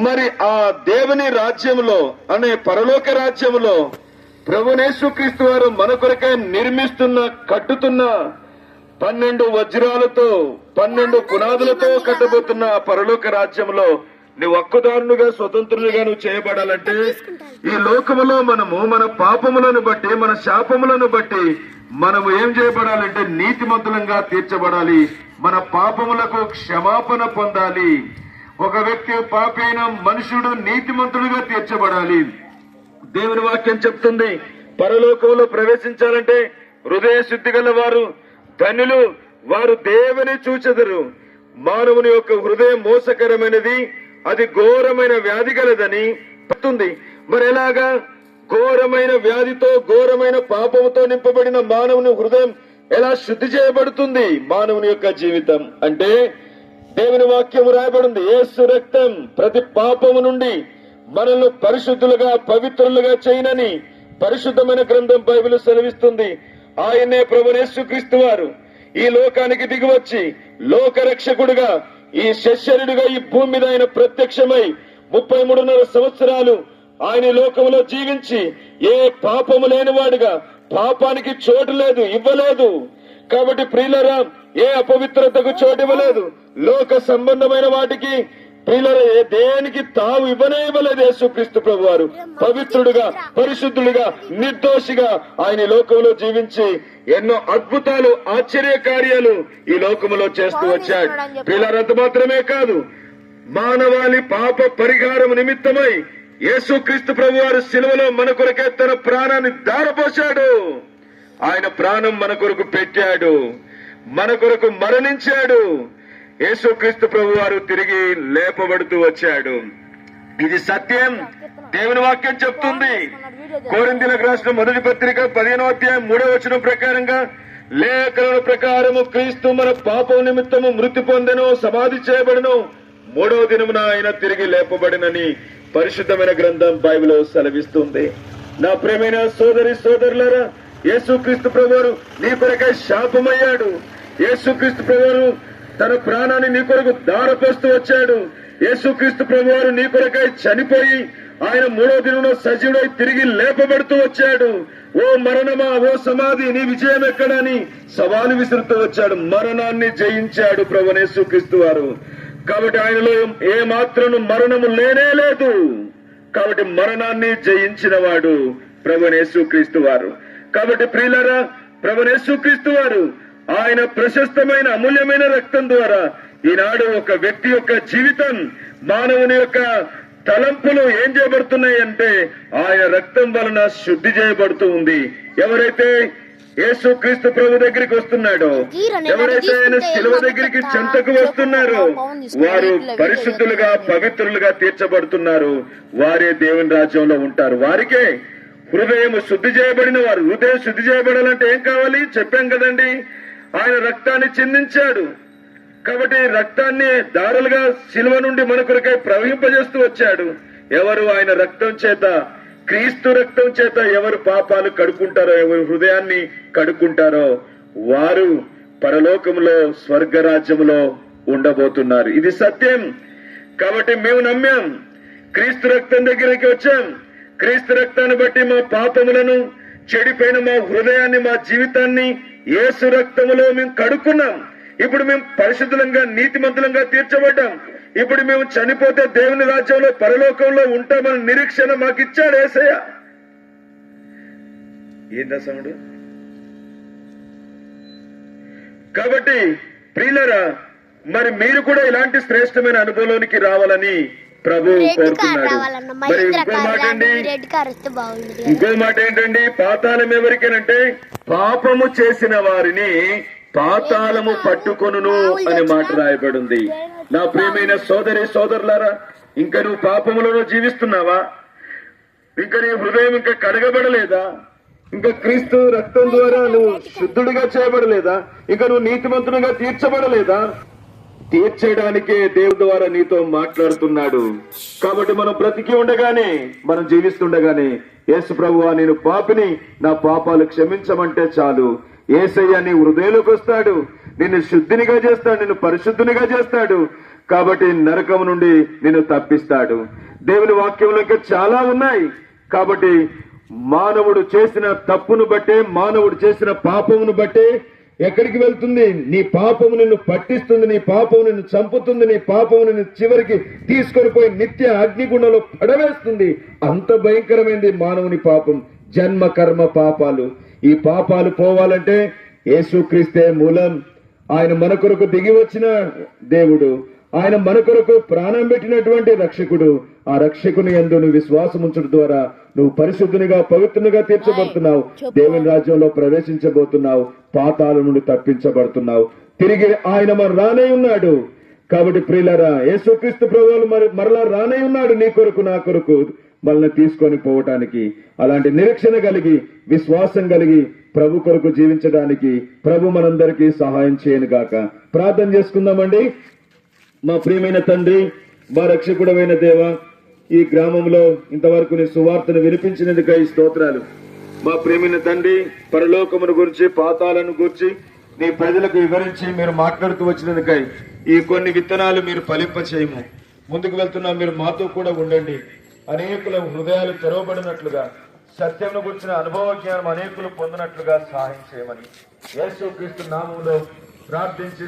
మరి ఆ దేవుని రాజ్యములో అనే పరలోక రాజ్యములో ప్రభునేసుక్రీస్తు వారు మన కొరకై కట్టుతున్న 12 వజ్రాలతో 12 పునాదులతో కట్టబోతున్న పరలోక రాజ్యంలో నువ్వు హక్కుదారునిగా స్వతంత్రులుగా నువ్వు చేయబడాలంటే ఈ లోకములో మనము మన పాపములను బట్టి మన శాపములను బట్టి మనము ఏం చేయబడాలంటే నీతిమంతులంగా తీర్చబడాలి. మన పాపములకు క్షమాపణ పొందాలి. ఒక వ్యక్తి పాపి అయిన మనుషుడు నీతిమంతుడుగా తీర్చబడాలి. దేవుని వాక్యం చెప్తుంది, పరలోకంలో ప్రవేశించాలంటే హృదయ శుద్ధి గల వారు ధనులు, వారు దేవుని చూచెదరు. మానవుని యొక్క హృదయం మోసకరమైనది, అది ఘోరమైన వ్యాధి గలదని చెప్తుంది. మరి ఎలాగా ఘోరమైన వ్యాధితో ఘోరమైన పాపముతో నింపబడిన మానవుని హృదయం ఎలా శుద్ధి చేయబడుతుంది? మానవుని యొక్క జీవితం అంటే దేవుని వాక్యము రాయబడింది, యేసు రక్తం ప్రతి పాపము నుండి మనల్ని పరిశుద్ధులుగా పవిత్రులుగా చేయనని పరిశుద్ధమైన గ్రంథం బైబిల్ సెలవిస్తుంది. ఆయనే ప్రభువు యేసుక్రీస్తు వారు ఈ లోకానికి దిగివచ్చి లోక రక్షకుడుగా ఈ శరీరుడిగా ఈ భూమి మీద ఆయన ప్రత్యక్షమై 33.5 సంవత్సరాలు ఆయన లోకంలో జీవించి ఏ పాపము లేనివాడుగా, పాపానికి చోటు లేదు, ఇవ్వలేదు. కాబట్టి ప్రియులరా, ఏ అపవిత్రతకు చోటు ఇవ్వలేదు. లోక సంబంధమైన వాటికి ప్రియులరా దేనికి తావు ఇవ్వలేదు. యేసుక్రీస్తు ప్రభు వారు పవిత్రుడుగా, పరిశుద్ధుడుగా, నిర్దోషిగా ఆయన లోకంలో జీవించి ఎన్నో అద్భుతాలు, ఆశ్చర్య కార్యాలు ఈ లోకంలో చేస్తూ వచ్చాడు. ప్రియులారంత మాత్రమే కాదు, మానవాళి పాప పరిహారం నిమిత్తమై యేసుక్రీస్తు ప్రభు వారు శిలువలో మన కొరకే తన ప్రాణాన్ని ధారపోశాడు. ఆయన ప్రాణం మన కొరకు పెట్టాడు, మన కొరకు మరణించాడు. యేసుక్రీస్తు ప్రభు వారు తిరిగి లేపబడుతూ వచ్చాడు. ఇది సత్యం. దేవుని వాక్యం చెప్తుంది. కొరింథీయులకు రాసిన మొదటి పత్రిక 15వ అధ్యాయం 3వ వచనం ప్రకారంగా, లేఖన ప్రకారము క్రీస్తు మన పాపం నిమిత్తము మృతి పొందెను, సమాధి చేయబడను, 3వ దినమున ఆయన తిరిగి లేపబడినని పరిశుద్ధమైన గ్రంథం బైబిల్ సెలవిస్తుంది. నా ప్రియమైన సోదరి సోదరులారా, యేసుక్రీస్తు ప్రభువారు నీ కొరకై శాపమయ్యాడు. యేసుక్రీస్తు ప్రభువారు తన ప్రాణాన్ని నీ కొరకు ధారపోస్తూ వచ్చాడు. యేసుక్రీస్తు ప్రభువారు నీ కొరకై చనిపోయి ఆయన 3వ దినంలో సజీవుడై తిరిగి లేపబడుతూ వచ్చాడు. ఓ మరణమా, ఓ సమాధి, నీ విజయం ఎక్కడని సవాలు విసురుతూ వచ్చాడు. మరణాన్ని జయించాడు ప్రభువు యేసుక్రీస్తు వారు. కాబట్టి ఆయనలో ఏ మాత్రం మరణము లేనే లేదు. కాబట్టి మరణాన్ని జయించిన వాడు ప్రభువు యేసుక్రీస్తు వారు. కాబట్టి ప్రియులారా, ప్రభువు యేసుక్రీస్తు వారు ఆయన ప్రశస్తమైన అమూల్యమైన రక్తం ద్వారా ఈనాడు ఒక వ్యక్తి యొక్క జీవితం, మానవుని యొక్క తలంపులు ఏం చేయబడుతున్నాయి అంటే ఆయన రక్తం వలన శుద్ధి చేయబడుతూ ఉంది. ఎవరైతే యేసుక్రీస్తు ప్రభు దగ్గరికి వస్తున్నాడో, ఎవరైతే ఆయన శిలువ దగ్గరికి చెంతకు వస్తున్నారో వారు పరిశుద్ధులుగా, పవిత్రులుగా తీర్చబడుతున్నారు. వారే దేవుని రాజ్యంలో ఉంటారు. వారికే హృదయం శుద్ధి చేయబడిన వారు. హృదయం శుద్ధి చేయబడాలంటే ఏం కావాలి చెప్పాం కదండి. ఆయన రక్తాన్ని చిందించాడు. కాబట్టి రక్తాన్ని దారులుగా శిలువ నుండి మన కొరకై ప్రవహింపజేస్తూ వచ్చాడు. ఎవరు ఆయన రక్తం చేత, క్రీస్తు రక్తం చేత ఎవరు పాపాలు కడుక్కుంటారో, ఎవరు హృదయాన్ని కడుక్కుంటారో వారు పరలోకములో, స్వర్గరాజ్యములో ఉండబోతున్నారు. ఇది సత్యం. కాబట్టి మేము నమ్మాం, క్రీస్తు రక్తం దగ్గరికి వచ్చాం. క్రీస్తు రక్తాన్ని బట్టి మా పాపములను, చెడిపోయిన మా హృదయాన్ని, మా జీవితాన్ని యేసు రక్తములో మేము కడుక్కున్నాం. ఇప్పుడు మేము పరిశుద్ధులంగా, నీతిమంతులంగా తీర్చబడ్డాం. ఇప్పుడు మేము చనిపోతే దేవుని రాజ్యంలో, పరలోకంలో ఉంటామని నిరీక్షణ మాకు ఇచ్చాడు యేసయ్య. ఏందా సౌండ్? కాబట్టి ప్రియులారా, మరి మీరు కూడా ఇలాంటి శ్రేష్టమైన అనుభవంలోనికి రావాలని ప్రభు కోరుతున్నాడు. మరి ఇంకో మాట ఏంటండి, పాతాళం ఎవరికేనంటే పాపము చేసిన వారిని పాతాళము పట్టుకొనును అనే మాట రాయబడింది. నా ప్రియమైన సోదరి సోదరులారా, ఇంకా నువ్వు పాపములను జీవిస్తున్నావా? ఇంకా నీ హృదయం ఇంకా కడగబడలేదా? ఇంకా క్రీస్తు రక్తం ద్వారా నువ్వు శుద్ధుడిగా చేయబడలేదా? ఇంకా నువ్వు నీతిమంతునిగా తీర్చబడలేదా? తీర్చడానికే దేవుడి ద్వారా నీతో మాట్లాడుతున్నాడు. కాబట్టి మనం బ్రతికి ఉండగానే, మనం జీవిస్తుండగానే యేసు ప్రభువా నేను పాపిని, నా పాపాలు క్షమించమంటే చాలు. యేసయ్య నీ హృదయంలోకి వస్తాడు. నిన్ను శుద్ధినిగా చేస్తాడు, నిన్ను పరిశుద్ధునిగా చేస్తాడు. కాబట్టి నరకం నుండి నిన్ను తప్పిస్తాడు. దేవుని వాక్యంలో ఇంకా చాలా ఉన్నాయి. కాబట్టి మానవుడు చేసిన తప్పును బట్టే, మానవుడు చేసిన పాపమును బట్టే ఎక్కడికి వెళ్తుంది? నీ పాపము నిన్ను పట్టిస్తుంది, నీ పాపము నిన్ను చంపుతుంది, నీ పాపము నిన్ను చివరికి తీసుకొని పోయి నిత్య అగ్నిగుండంలో పడవేస్తుంది. అంత భయంకరమైంది మానవుని పాపం. జన్మ కర్మ పాపాలు. ఈ పాపాలు పోవాలంటే యేసుక్రీస్తే మూలం. ఆయన మన కొరకు దిగి వచ్చిన దేవుడు, ఆయన మన కొరకు ప్రాణం పెట్టినటువంటి రక్షకుడు. ఆ రక్షకుని యందు నువ్వు విశ్వాసం ఉంచడం ద్వారా నువ్వు పరిశుద్ధునిగా, పవిత్రునిగా తీర్చబడుతున్నావు. దేవుని రాజ్యంలో ప్రవేశించబోతున్నావు. పాతాల నుండి తప్పించబడుతున్నావు. తిరిగి ఆయన మరి రానే ఉన్నాడు. కాబట్టి ప్రియులారా, యేసుక్రీస్తు ప్రభువులు మరలా రానే ఉన్నాడు నీ కొరకు, నా కొరకు మనల్ని తీసుకొని పోవటానికి. అలాంటి నిరీక్షణ కలిగి, విశ్వాసం కలిగి ప్రభు కొరకు జీవించడానికి ప్రభు మనందరికీ సహాయం చేయను గాక. ప్రార్థన చేసుకుందామండి. మా ప్రియమైన తండ్రి, మా రక్షకుడమైన దేవ, ఈ గ్రామంలో ఇంతవరకు నీ సువార్తను వినిపించినందుకై స్తోత్రాలు. మా ప్రియమైన తండ్రి, పరలోకమును గురించి, పాతాలను గురించి నీ ప్రజలకు వివరించి మీరు మాట్లాడుతూ వచ్చినందుకై ఈ కొన్ని విత్తనాలు మీరు ఫలింప చేయము. ముందుకు వెళ్తున్నా మీరు మాతో కూడా ఉండండి. అనేకుల హృదయాలు తెరవబడినట్లుగా, సత్యంను గురించిన అనుభవ జ్ఞానం అనేకులు పొందినట్లుగా సహాయం చేయమని యేసుక్రీస్తు నామములో ప్రార్థించి